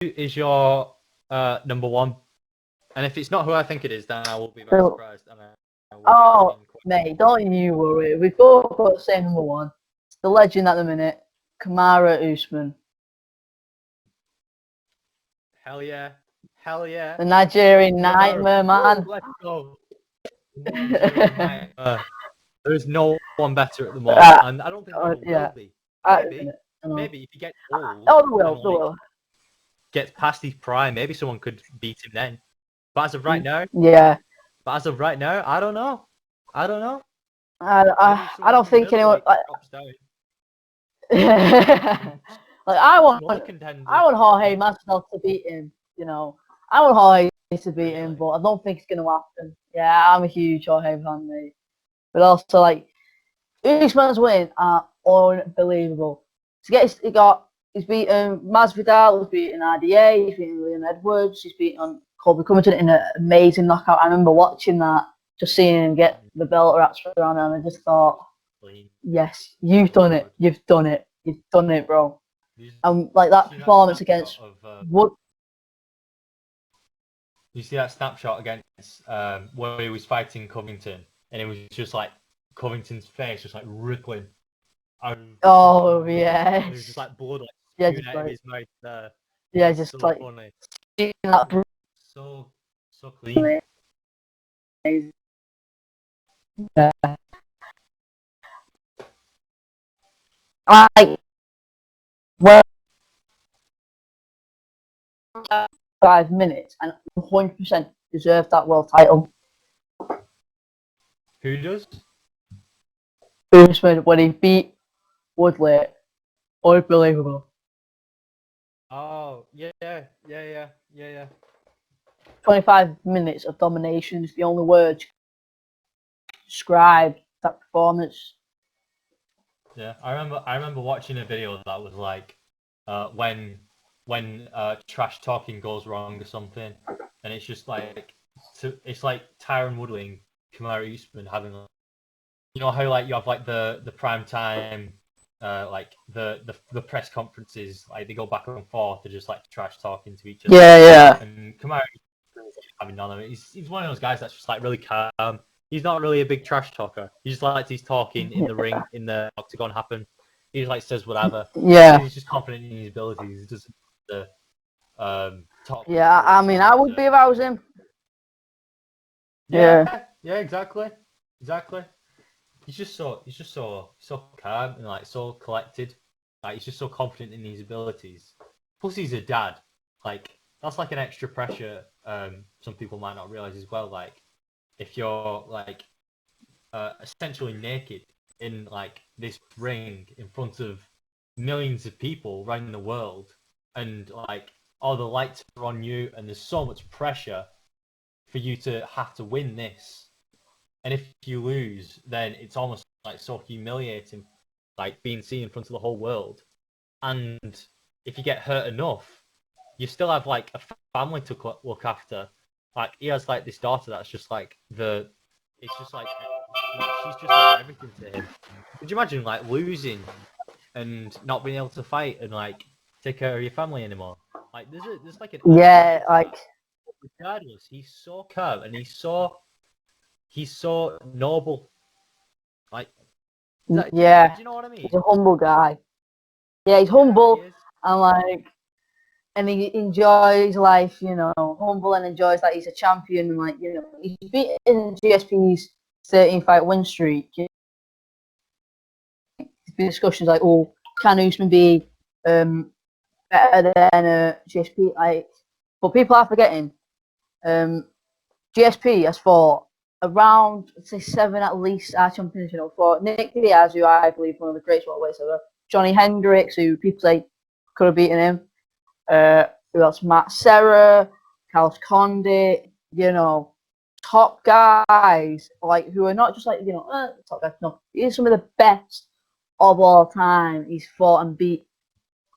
is your number one? And if it's not who I think it is, then I will be very surprised. And mate, don't you worry. We've both got the same number one. It's the legend at the minute, Kamaru Usman. Hell yeah. Hell yeah. The Nigerian nightmare, man. Let's go. There's no one better at the moment, and I don't think there will be. Maybe if he gets old, will. Gets past his prime, maybe someone could beat him then. But as of right now, I don't know. I don't think anyone. I want Jorge Masvidal to beat him. You know, I want Jorge to beat him, but I don't think it's gonna happen. Yeah, I'm a huge Jorge fan, mate. But also, like, Usman's win are unbelievable. He's beaten Masvidal, he's beaten RDA, he's beaten Leon Edwards, he's beaten Colby Covington in an amazing knockout. I remember watching that, just seeing him get the belt wrapped around him, and I just thought, yes, you've done it, bro. Like that performance against Wood. You see that snapshot against where he was fighting Covington, and it was just like Covington's face just like rippling. Oh yeah. It was just like blood spewing out of his mouth there. Yeah, just so like funny. So clean. Yeah. Like, well, 5 minutes and 100% deserved that world title. Who does? Usman when he beat Woodley. Unbelievable. Oh, yeah. 25 minutes of domination is the only word to describe that performance. Yeah, I remember watching a video that was like when trash talking goes wrong or something, and it's just like it's like Tyron Woodley and Kamaru Usman having, you know how like you have like the prime time like the press conferences, like they go back and forth, they're just like trash talking to each other. Yeah. And Kamaru, having none of it, he's one of those guys that's just like really calm. He's not really a big trash talker. He just likes his talking in the ring, in the octagon happen. He just like says whatever. Yeah. He's just confident in his abilities. He doesn't talk. Yeah, I mean, I would be if I was him. Yeah, exactly. He's just so calm and like so collected. Like he's just so confident in his abilities. Plus, he's a dad. Like that's like an extra pressure. Some people might not realize as well. Like if you're like essentially naked in like this ring in front of millions of people around the world, and like all the lights are on you, and there's so much pressure for you to have to win this. And if you lose, then it's almost like so humiliating, like being seen in front of the whole world. And if you get hurt enough, you still have like a family to look after. Like he has like this daughter that's just like it's just like she's just like everything to him. Could you imagine like losing and not being able to fight and like take care of your family anymore? Like there's like an regardless, he's so calm and he's so noble. Like do you know what I mean? He's a humble guy. Yeah, he's humble and he enjoys life, you know, humble and enjoys that he's a champion and like, you know, he's beaten GSP's 13-fight win streak. There's been discussions like, oh, can Usman be better than GSP? Like, but people are forgetting GSP has fought around, let's say, 7 at least champions, you know, for Nick Diaz, who I believe one of the greatest welterweights ever, Johnny Hendricks, who people say could have beaten him, who else? Matt Serra, Carlos Condit, you know, top guys, like, who are not just like, you know, top guys, no, he's some of the best of all time. He's fought and beat,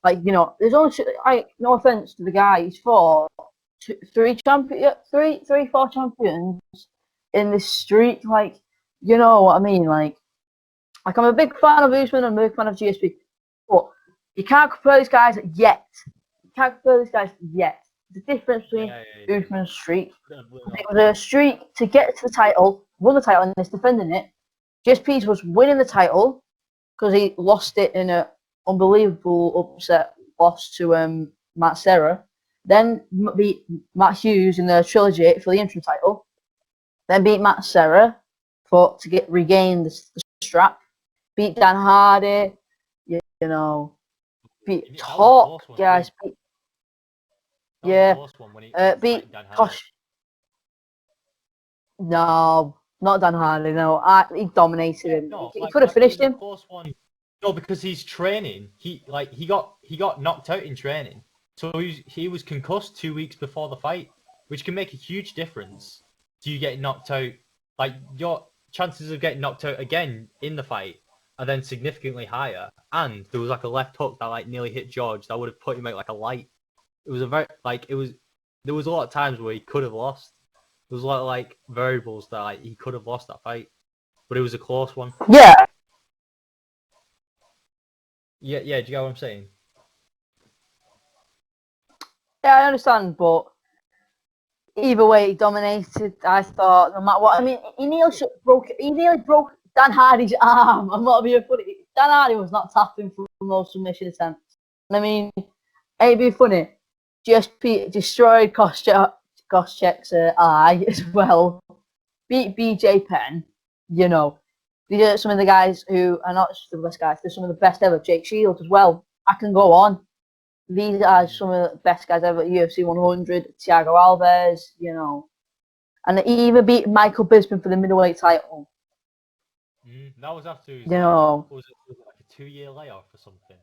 like, you know, there's only, no offense to the guy, he's fought 4 champions in this streak, like, you know what I mean? Like I'm a big fan of Usman and I'm a big fan of GSP, but you can't compare these guys yet. can't compare these guys yet. The difference between Usman's streak, it was a streak to get to the title, won the title, and is defending it. GSP was winning the title because he lost it in an unbelievable upset loss to Matt Serra. Then beat Matt Hughes in the trilogy for the interim title. Then beat Matt Serra to regain the strap. Beat Dan Hardy. You know, beat top guys. Beat beat gosh. No, not Dan Hardy. No, he dominated him. No, he could have finished him. No, because he's training. He got knocked out in training, so he was concussed 2 weeks before the fight, which can make a huge difference to you getting knocked out. Like your chances of getting knocked out again in the fight are then significantly higher. And there was like a left hook that like nearly hit George that would have put him out like a light. It was there was a lot of times where he could have lost. There was a lot of like variables that like, he could have lost that fight, but it was a close one. Yeah. Yeah. Do you get what I'm saying? Yeah, I understand, but either way, he dominated. I thought, no matter what. I mean, he nearly broke Dan Hardy's arm. I'm not being funny. Dan Hardy was not tapping for those submission attempts. I mean, ain't being funny. GSP destroyed Koscheck's eye as well. Beat BJ Penn. You know, these are some of the guys who are not just the best guys. They're some of the best ever. Jake Shields as well. I can go on. These are some of the best guys ever. UFC 100, Thiago Alves, you know. And he even beat Michael Bisping for the middleweight title. That was after his, was it like a 2-year layoff or something?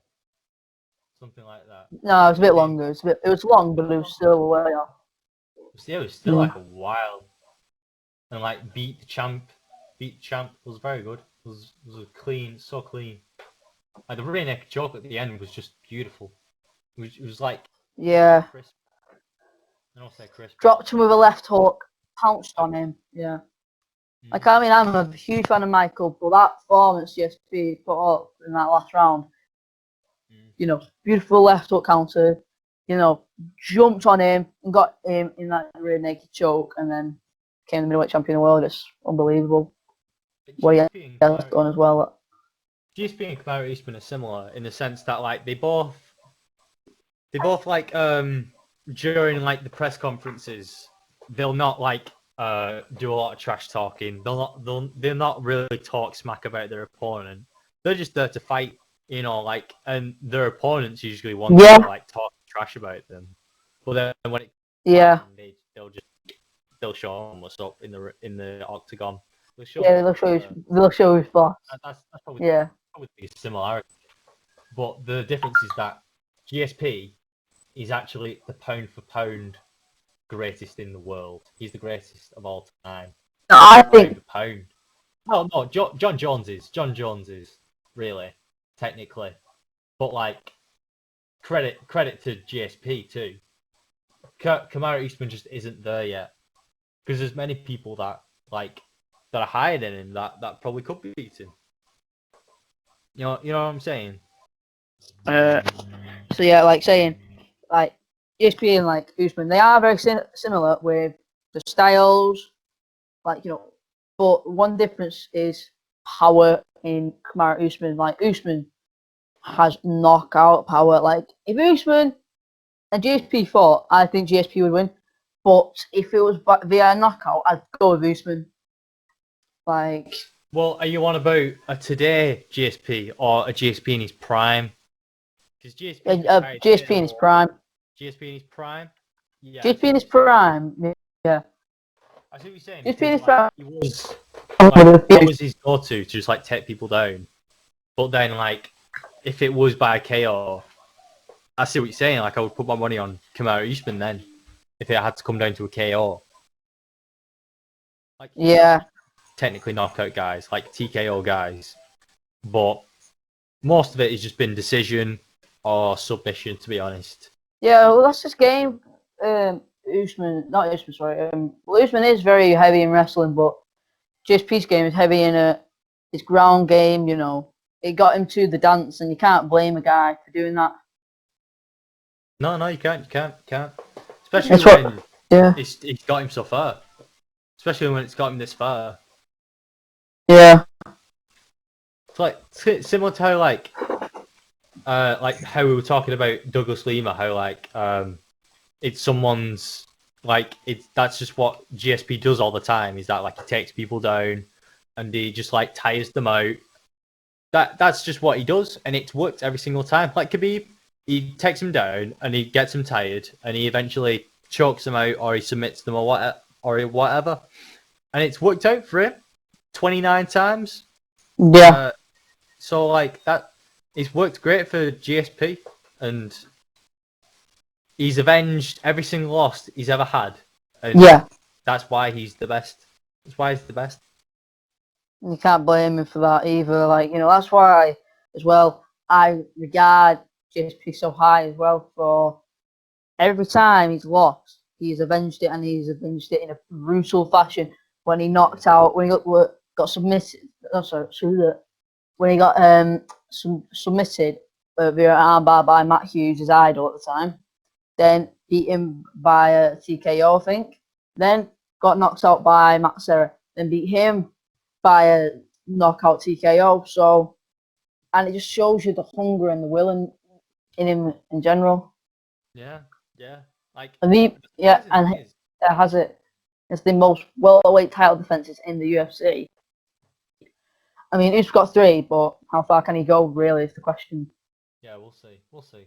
Something like that. No, it was a bit longer. It was long, but it was still a layoff. Yeah, it was still like a while. And like beat the champ was very good. It was a clean, so clean. Like the rear neck choke at the end was just beautiful. It was like crisp. I don't say crisp. Dropped him with a left hook, pounced on him. Yeah. Like I mean, I'm a huge fan of Michael, but that performance GSP put up in that last round, you know, beautiful left hook counter, you know, jumped on him and got him in that rear naked choke, and then became the middleweight champion of the world. It's unbelievable. What he has done as well. GSP and Kamaru Usman are similar in the sense that like they both like during like the press conferences they'll not like do a lot of trash talking. They'll not really talk smack about their opponent. They're just there to fight, you know, like, and their opponents usually want to like talk trash about them. But then when they'll show them what's up in the octagon. They'll show his boss. That's probably a similarity. But the difference is that GSP is actually the pound for pound greatest in the world. He's the greatest of all time. I think pound. No, John Jones is really technically, but like credit to GSP too. Kamaru Usman just isn't there yet because there's many people that are higher than him that probably could be beaten. You know what I'm saying? So yeah, like saying, like GSP and like Usman, they are very similar with the styles, like, you know, but one difference is power in Kamaru Usman. Like Usman has knockout power. Like if Usman and GSP fought, I think GSP would win. But if it was via knockout, I'd go with Usman. Like, well, are you on about a today GSP or a GSP in his prime? Because GSP in his prime. GSP in his prime. Yeah. GSP in his prime. Yeah. I see what you're saying. GSP in his prime. He was. That was his go-to to just like take people down. But then, like, if it was by a KO, I see what you're saying. Like, I would put my money on Kamaru Usman then, if it had to come down to a KO. Like, technically knockout guys, like TKO guys, but most of it has just been decision or submission, to be honest. Yeah, well, that's his game. Usman is very heavy in wrestling, but GSP's game is heavy in his ground game. You know, it got him to the dance, and you can't blame a guy for doing that. No, you can't. Especially It's what, when yeah, it's got him so far. Especially when it's got him this far. yeah, It's like similar to how like how we were talking about Douglas Lima, how it's someone's that's just what GSP does all the time. Is that like he takes people down and he just like tires them out. That's just what he does, and it's worked every single time. Like Khabib, he takes him down and he gets him tired, and he eventually chokes them out or he submits them or whatever, and it's worked out for him 29 times. yeah, So like that, it's worked great for GSP, and he's avenged every single loss he's ever had, and yeah. that's why he's the best. That's why he's the best. You can't blame him for that either. Like, that's why, as well, I regard GSP so high as well. For every time he's lost, he's avenged it, and he's avenged it in a brutal fashion. When he knocked out, when he got submitted, oh, sorry, when he got submitted via armbar by Matt Hughes, his idol at the time, then beat him by a TKO, I think. Then got knocked out by Matt Serra, then beat him by a knockout TKO. So, and it just shows you the hunger and the will in him in general. Yeah. Like, And and is, it has it. It's the most welterweight title defenses in the UFC. I mean, he's got 3, but how far can he go? Really, is the question. yeah, we'll see.